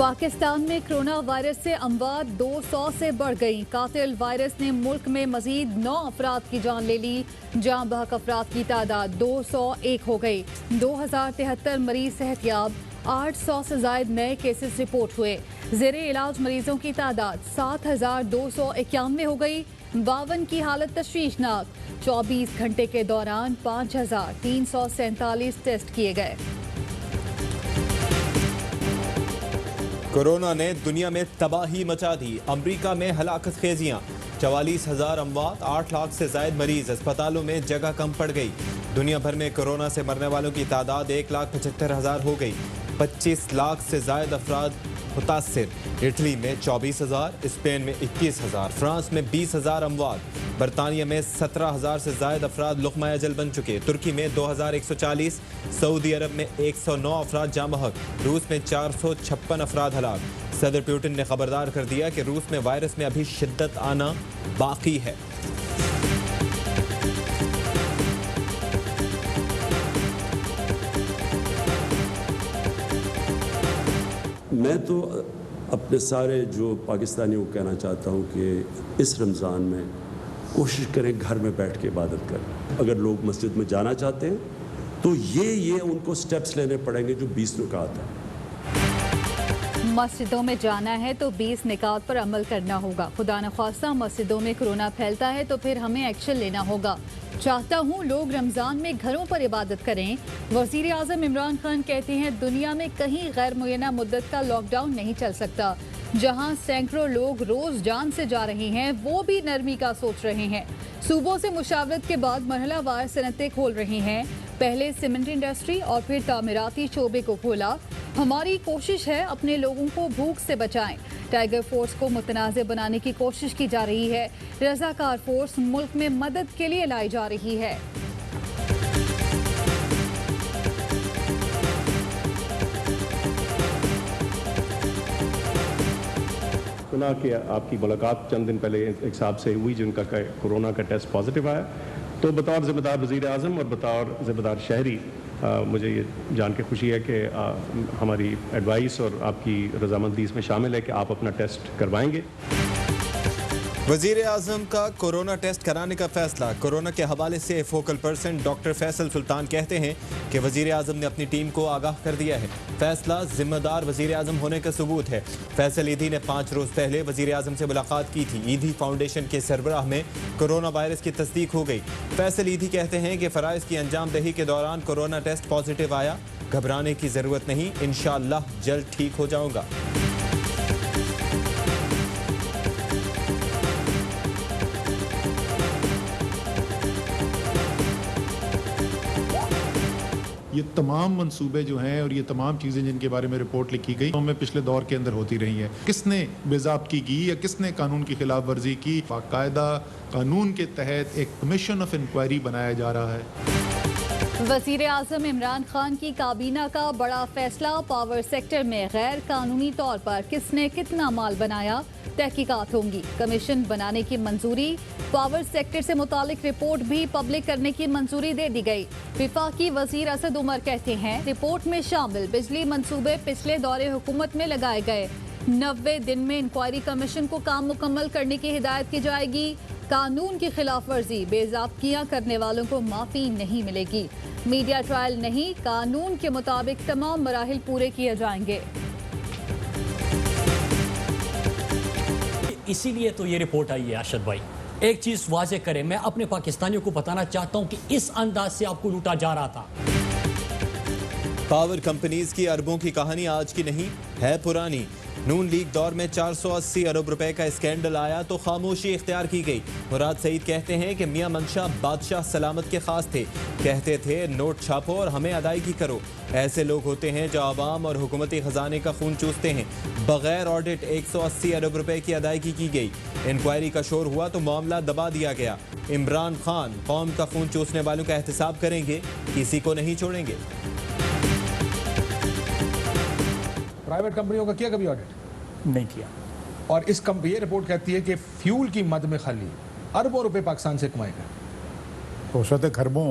पाकिस्तान में corona virus से अमवात 200 से बढ़ गई। कातिल वायरस ने मुल्क में मजीद 9 अफराद की जान ले ली। जान बहक अफराद की तादाद 201 हो गई। 2073 मरीज सेहतयाब, 800 से जायद नए केसेस रिपोर्ट हुए। जेरे इलाज मरीजों की तादाद 7291 हो गई। 52 की हालत तशवीशनाक। 24 घंटे के दौरान 5347 टेस्ट किए गए। कोरोना ने दुनिया में तबाही मचा दी। अमरीका में हलाकत खेजियां, 44,000 अमवात, 8 लाख से जायद मरीज। अस्पतालों में जगह कम पड़ गई। दुनिया भर में कोरोना से मरने वालों की तादाद 1,75,000 हो गई। 25 लाख से जायद अफराद मुतासिर। इटली में 24,000, स्पेन में 21,000, फ्रांस में 20,000 अमवात, बरतानिया में 17,000 से जायद अफराद लुक़मा अजल बन चुके। तुर्की में 2,140, सऊदी अरब में 109 अफराद जाँ बहक, रूस में 456 अफराद हलाक। सदर पुतिन ने खबरदार कर दिया कि रूस में वायरस में अभी शिद्दत आना बाकी है। मैं तो अपने सारे जो पाकिस्तानियों को कहना चाहता हूँ कि इस रमज़ान में कोशिश करें घर में बैठ के इबादत करें। अगर लोग मस्जिद में जाना चाहते हैं तो ये उनको स्टेप्स लेने पड़ेंगे जो 20 नुकात है। मस्जिदों में जाना है तो 20 निकात पर अमल करना होगा। खुदा न ख्वास्ता मस्जिदों में कोरोना फैलता है तो फिर हमें एक्शन लेना होगा। चाहता हूँ लोग रमज़ान में घरों पर इबादत करें। वज़ीर आज़म इमरान खान कहते हैं दुनिया में कहीं गैर मुय्यना मुद्दत का लॉकडाउन नहीं चल सकता। जहाँ सैकड़ों लोग रोज जान से जा रहे हैं वो भी नरमी का सोच रहे हैं। सूबों से मुशावरत के बाद मरहलावार सनतें खोल रहे हैं। पहले सीमेंट इंडस्ट्री और फिर तामीराती शोबे को खोला। हमारी कोशिश है अपने लोगों को भूख से बचाएं। टाइगर फोर्स को मुतनाज़ बनाने की कोशिश की जा रही है। रज़ाकार फोर्स मुल्क में मदद के लिए लाई जा रही है। सुना कि आपकी मुलाकात चंद दिन पहले एक साहब से हुई जिनका कोरोना का टेस्ट पॉजिटिव आया, तो बतौर ज़िम्मेदार वज़ीर आज़म और बतौर ज़िम्मेदार शहरी मुझे ये जान के खुशी है कि हमारी एडवाइस और आपकी रजामंदी इसमें शामिल है कि आप अपना टेस्ट करवाएंगे। वज़ीर आज़म का कोरोना टेस्ट कराने का फैसला। कोरोना के हवाले से फोकल पर्सन डॉक्टर फैसल सुल्तान कहते हैं कि वज़ीर आज़म ने अपनी टीम को आगाह कर दिया है। फैसला जिम्मेदार वज़ीर आज़म होने का सबूत है। फैसल ईदी ने 5 रोज़ पहले वज़ीर आज़म से मुलाकात की थी। ईदी फाउंडेशन के सरबराह में कोरोना वायरस की तस्दीक हो गई। फैसल ईदी कहते हैं कि फ़राइज़ की अंजाम दही के दौरान कोरोना टेस्ट पॉजिटिव आया। घबराने की ज़रूरत नहीं, इंशाअल्लाह जल्द ठीक हो जाऊँगा। ये तमाम मंसूबे जो हैं और ये तमाम चीज़ें जिनके बारे में रिपोर्ट लिखी गई हमें पिछले दौर के अंदर होती रही हैं। किसने बेज़ाब्तगी की या किसने कानून की खिलाफ वर्जी की, बाकायदा कानून के तहत एक कमीशन ऑफ इंक्वायरी बनाया जा रहा है। वज़ीर आज़म इमरान खान की काबीना का बड़ा फैसला। पावर सेक्टर में गैर कानूनी तौर पर किसने कितना माल बनाया, तहकीकात होंगी। कमीशन बनाने की मंजूरी। पावर सेक्टर से मुतालिक रिपोर्ट भी पब्लिक करने की मंजूरी दे दी गई। विफाकी वजीर असद उमर कहते हैं रिपोर्ट में शामिल बिजली मंसूबे पिछले दौरे हुकूमत में लगाए गए। 90 दिन में इंक्वायरी कमीशन को काम मुकम्मल करने की हिदायत की जाएगी। कानून की खिलाफ वर्जी, बेज़ाब्तियां करने वालों को माफी नहीं मिलेगी। मीडिया ट्रायल नहीं, कानून के मुताबिक तमाम मराहिल पूरे किए जाएंगे। इसीलिए तो ये रिपोर्ट आई है। अरशद भाई एक चीज वाजे करें, मैं अपने पाकिस्तानियों को बताना चाहता हूं कि इस अंदाज से आपको लूटा जा रहा था। पावर कंपनीज की अरबों की कहानी आज की नहीं है, पुरानी। नून लीग दौर में 480 अरब रुपए का स्कैंडल आया तो खामोशी इख्तियार की गई। मुराद सईद कहते हैं कि मियां मंशा बादशाह सलामत के खास थे। कहते थे नोट छापो और हमें अदायगी करो। ऐसे लोग होते हैं जो आवाम और हुकूमती खजाने का खून चूसते हैं। बगैर ऑडिट 180 अरब रुपए की अदायगी की गई। इंक्वायरी का शोर हुआ तो मामला दबा दिया गया। इमरान खान कौम का खून चूसने वालों का एहतसाब करेंगे, किसी को नहीं छोड़ेंगे। प्राइवेट कंपनियों का किया कभी ऑडिट? नहीं किया। और इस ये रिपोर्ट कहती है कि फ्यूल की मद में खाली अरबों रुपए पाकिस्तान से कमाएगा। हो सकता है खरबों।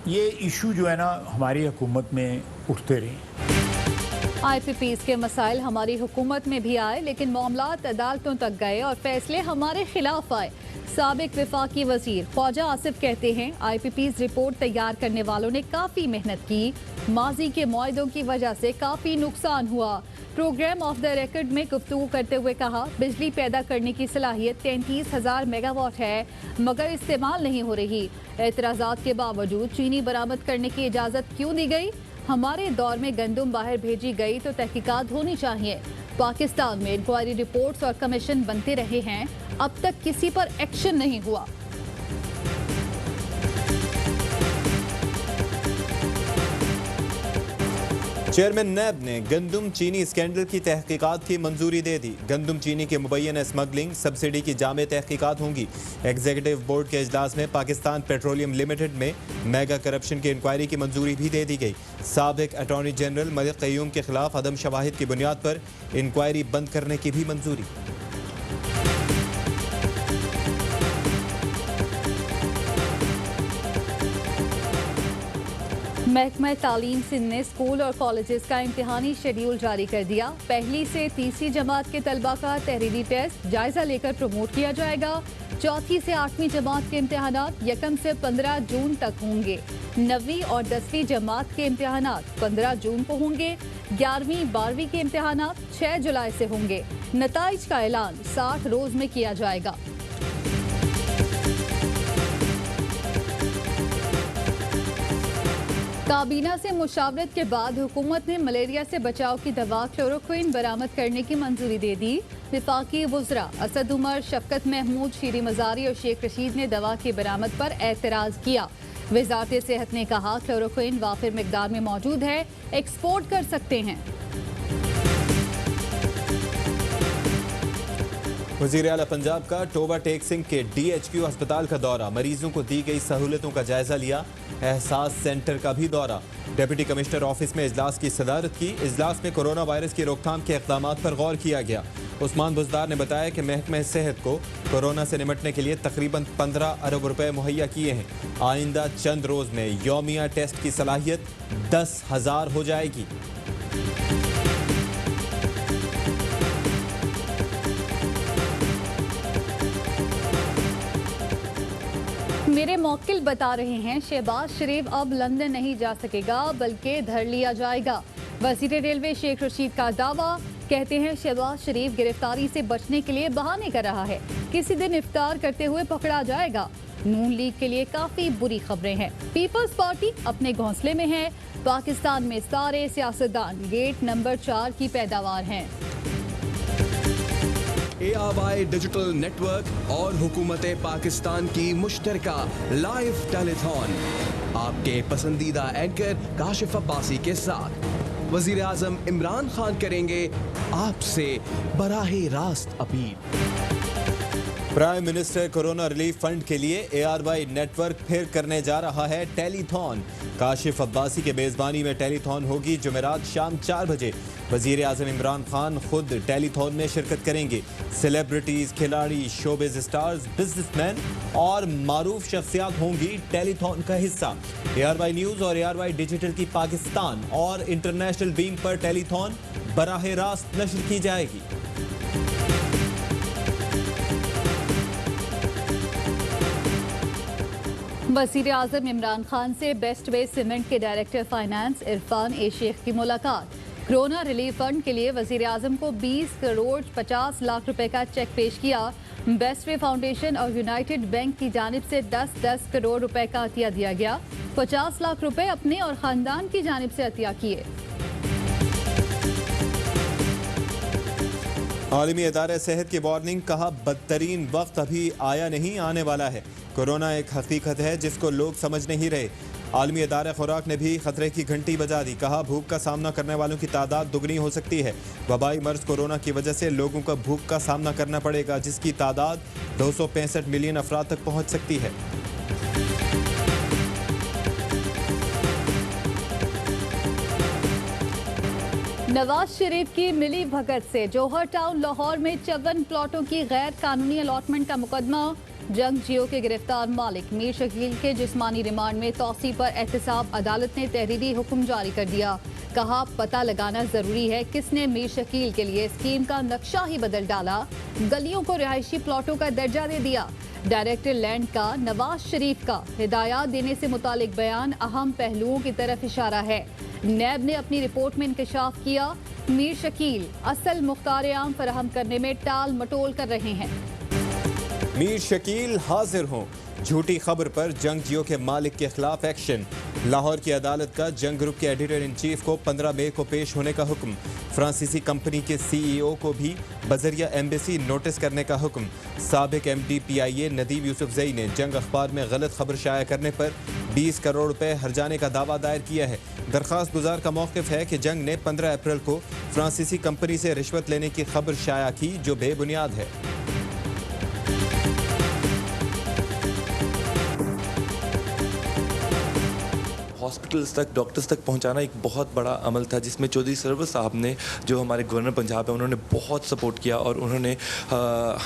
ये इशू जो है ना हमारी हुकूमत में उठते रहे। IPPs के मसाइल हमारी हुकूमत में भी आए, लेकिन मामलात अदालतों तक गए और फैसले हमारे खिलाफ आए। साबिक वफाकी वजीर ख्वाजा आसिफ कहते हैं, IPPs रिपोर्ट तैयार करने वालों ने काफ़ी मेहनत की, माजी के मुआहदों की वजह से काफ़ी नुकसान हुआ। प्रोग्राम ऑफ द रिकॉर्ड में गुफ्तगू करते हुए कहा, बिजली पैदा करने की सलाहियत 33,000 मेगावाट है, मगर इस्तेमाल नहीं हो रही। एतराज़ात के बावजूद चीनी बरामद करने की इजाज़त क्यों दी गई? हमारे दौर में गंदम बाहर भेजी गई तो तहकीकात होनी चाहिए। पाकिस्तान में इंक्वायरी रिपोर्ट्स और कमीशन बनते रहे हैं, अब तक किसी पर एक्शन नहीं हुआ। चेयरमैन नैब ने गंदम चीनी स्कैंडल की तहकीकात की मंजूरी दे दी। गंदम चीनी के मुबैयन स्मगलिंग सब्सिडी की जामे तहकीकात होंगी। एग्जीक्यूटिव बोर्ड के इजलास में पाकिस्तान पेट्रोलियम लिमिटेड में मेगा करप्शन की इंक्वायरी की मंजूरी भी दे दी गई। साबिक अटॉर्नी जनरल मलिक क़य्यूम के खिलाफ अदम शवाहिद की बुनियाद पर इंक्वायरी बंद करने की भी मंजूरी। महकमा तालीम सिंध ने स्कूल और कॉलेजेस का इम्तिहानी शेड्यूल जारी कर दिया। पहली से तीसरी जमात के तलबा का तहरीरी टेस्ट जायजा लेकर प्रमोट किया जाएगा। चौथी से 8वीं जमात के इम्तिहानात 1 से 15 जून तक होंगे। 9वीं और 10वीं जमात के इम्तिहानात 15 जून को होंगे। 11वीं 12वीं के इम्तिहानात 6 जुलाई से होंगे। नताइज का ऐलान 60 रोज में किया जाएगा। काबीना से मुशावरत के बाद हुकूमत ने मलेरिया से बचाव की दवा क्लोरोक्विन बरामद करने की मंजूरी दे दी। वफाकी वज़रा असद उमर, शफकत महमूद, शीरी मज़ारी और शेख रशीद ने दवा की बरामद पर एतराज़ किया। वज़ारत सेहत ने कहा, क्लोरोक्विन वाफिर मिकदार में मौजूद है, एक्सपोर्ट कर सकते हैं। वज़ीर आला पंजाब का टोबा टेक सिंह के DHQ अस्पताल का दौरा, मरीजों को दी गई सहूलतों का जायजा लिया। एहसास सेंटर का भी दौरा। डिप्टी कमिश्नर ऑफिस में इजलास की सदारत की। इजलास में कोरोना वायरस की रोकथाम के इक़दाम पर गौर किया गया। उस्मान बुज़दार ने बताया कि महकमा सेहत को कोरोना से निपटने के लिए तकरीबन 15 अरब रुपए मुहैया किए हैं। आइंदा चंद रोज में यौमिया टेस्ट की सलाहियत 10,000 हो जाएगी। मेरे मौकिल बता रहे हैं, शहबाज शरीफ अब लंदन नहीं जा सकेगा बल्कि धर लिया जाएगा। वज़ीर रेलवे शेख रशीद का दावा, कहते हैं शहबाज शरीफ गिरफ्तारी से बचने के लिए बहाने कर रहा है, किसी दिन इफ्तार करते हुए पकड़ा जाएगा। नून लीग के लिए काफी बुरी खबरें हैं। पीपल्स पार्टी अपने घोंसले में है। पाकिस्तान में सारे सियासतदान गेट नंबर 4 की पैदावार हैं। ARY डिजिटल नेटवर्क और हुकूमत पाकिस्तान की मुश्तरका लाइव टेलीथॉन, आपके पसंदीदा एंकर काशिफ अब्बासी के साथ वजीर आजम इमरान खान करेंगे आपसे बराहे रास्त appeal. Prime minister corona relief fund के लिए ARY नेटवर्क फिर करने जा रहा है टेलीथॉन। काशिफ अब्बासी के मेज़बानी में टेलीथॉन होगी। जुमेरात शाम 4 बजे वज़ीर आज़म इमरान खान खुद टेलीथॉन में शिरकत करेंगे। सेलिब्रिटीज़, खिलाड़ी, शोबिज़ स्टार्स, बिजनेसमैन और मारूफ शख्सियात होंगी टेलीथॉन का हिस्सा। ARY न्यूज़ और ARY डिजिटल की पाकिस्तान और इंटरनेशनल बीइंग पर टेलीथॉन बराह रास्त नशर की जाएगी। वज़ीर आज़म इमरान खान से बेस्ट वे सीमेंट के डायरेक्टर फाइनेंस इरफान ए शेख की मुलाकात। कोरोना रिलीफ फंड के लिए वज़ीर आज़म को 20 करोड़ 50 लाख रुपए का चेक पेश किया। बेस्ट वे फाउंडेशन और यूनाइटेड बैंक की जानिब से 10-10 करोड़ रुपए का अतिया दिया गया। 50 लाख रुपए अपने और खानदान की जानिब से अतिया किए। आलमी इदारे सेहत की वार्निंग, कहा बदतरीन वक्त अभी आया नहीं, आने वाला है। कोरोना एक हकीकत है जिसको लोग समझ नहीं रहे। आलमी इदारे खुराक ने भी खतरे की घंटी बजा दी। कहा भूख का सामना करने वालों की तादाद दुगनी हो सकती है। वबाई मर्ज कोरोना की वजह से लोगों को भूख का सामना करना पड़ेगा, जिसकी तादाद 265 मिलियन अफराद तक पहुंच सकती है। नवाज शरीफ की मिली भगत से जौहर टाउन लाहौर में 54 प्लॉटों की गैर कानूनी अलॉटमेंट का मुकदमा। जंग जियो के गिरफ्तार मालिक मीर शकील के जिस्मानी रिमांड में तौसी पर एहतसाब अदालत ने तहरीरी हुक्म जारी कर दिया। कहा पता लगाना जरूरी है किसने मीर शकील के लिए स्कीम का नक्शा ही बदल डाला, गलियों को रिहायशी प्लॉटों का दर्जा दे दिया। डायरेक्टर लैंड का नवाज शरीफ का हिदायत देने से मुतालिक बयान अहम पहलुओं की तरफ इशारा है। नैब ने अपनी रिपोर्ट में इंकशाफ किया मीर शकील असल मुख्तार आम फराहम करने में टाल मटोल कर रहे हैं। मीर शकील हाजिर हों, झूठी खबर पर जंग जियो के मालिक के खिलाफ एक्शन। लाहौर की अदालत का जंग ग्रुप के एडिटर इन चीफ को 15 मई को पेश होने का हुक्म। फ्रांसीसी कंपनी के CEO को भी बजरिया एम्बेसी नोटिस करने का हुक्म। साबिक MD PIA नदीम यूसुफजई ने जंग अखबार में गलत खबर शाया करने पर 20 करोड़ रुपए हर्जाने का दावा दायर किया है। दरखास्त गुजार का मौक़िफ़ है कि जंग ने 15 अप्रैल को फ्रांसीसी कंपनी से रिश्वत लेने की खबर शाया की जो बेबुनियाद है। हॉस्पिटल्स तक, डॉक्टर्स तक पहुंचाना एक बहुत बड़ा अमल था जिसमें चौधरी सरवर साहब ने, जो हमारे गवर्नर पंजाब हैं, उन्होंने बहुत सपोर्ट किया और उन्होंने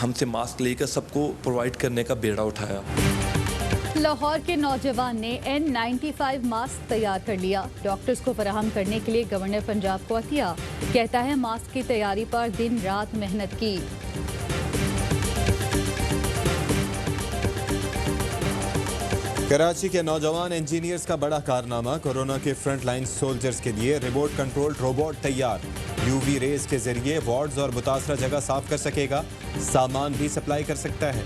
हमसे मास्क लेकर सबको प्रोवाइड करने का बेड़ा उठाया। लाहौर के नौजवान ने N95 मास्क तैयार कर लिया। डॉक्टर्स को फराहम करने के लिए गवर्नर पंजाब को अतिया। कहता है मास्क की तैयारी पर दिन रात मेहनत की। कराची के नौजवान इंजीनियर्स का बड़ा कारनामा, कोरोना के फ्रंट लाइन सोल्जर्स के लिए रिमोट कंट्रोल रोबोट तैयार। UV रेज के जरिए वार्ड्स और मुतासरा जगह साफ कर सकेगा, सामान भी सप्लाई कर सकता है।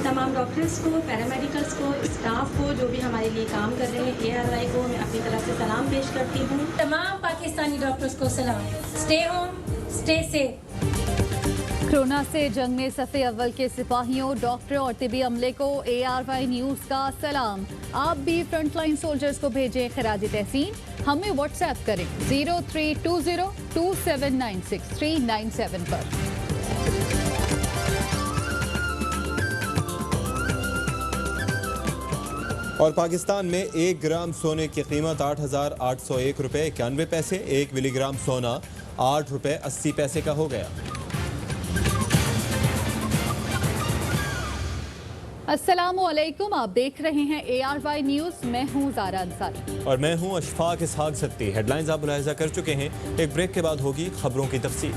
तमाम डॉक्टर्स को, पैरामेडिकल्स को, स्टाफ को जो भी हमारे लिए काम कर रहे हैं, ARI को मैं अपनी तरफ से सलाम पेश करती हूँ। तमाम पाकिस्तानी डॉक्टर्स को सलाम। Stay home, stay safe. Corona से जंग में सफ़े अव्वल के सिपाहियों, डॉक्टरों और तिबी अमले को ARY न्यूज़ का सलाम। आप भी फ्रंटलाइन सोल्जर्स को भेजें खराज तहसीन। हमें व्हाट्सएप करें 03202796 पर। और पाकिस्तान में 1 ग्राम सोने की कीमत 8,801 रुपये 91 पैसे, 1 मिलीग्राम सोना 8 रुपये 80 पैसे का हो गया। अस्सलामुअलैकुम, आप देख रहे हैं ARY न्यूज़। मैं हूं ज़ारा अंसारी और मैं हूं अशफाक इसहाक सत्ती। हेडलाइंस आप मुलाहिजा कर चुके हैं। एक ब्रेक के बाद होगी खबरों की तफसील।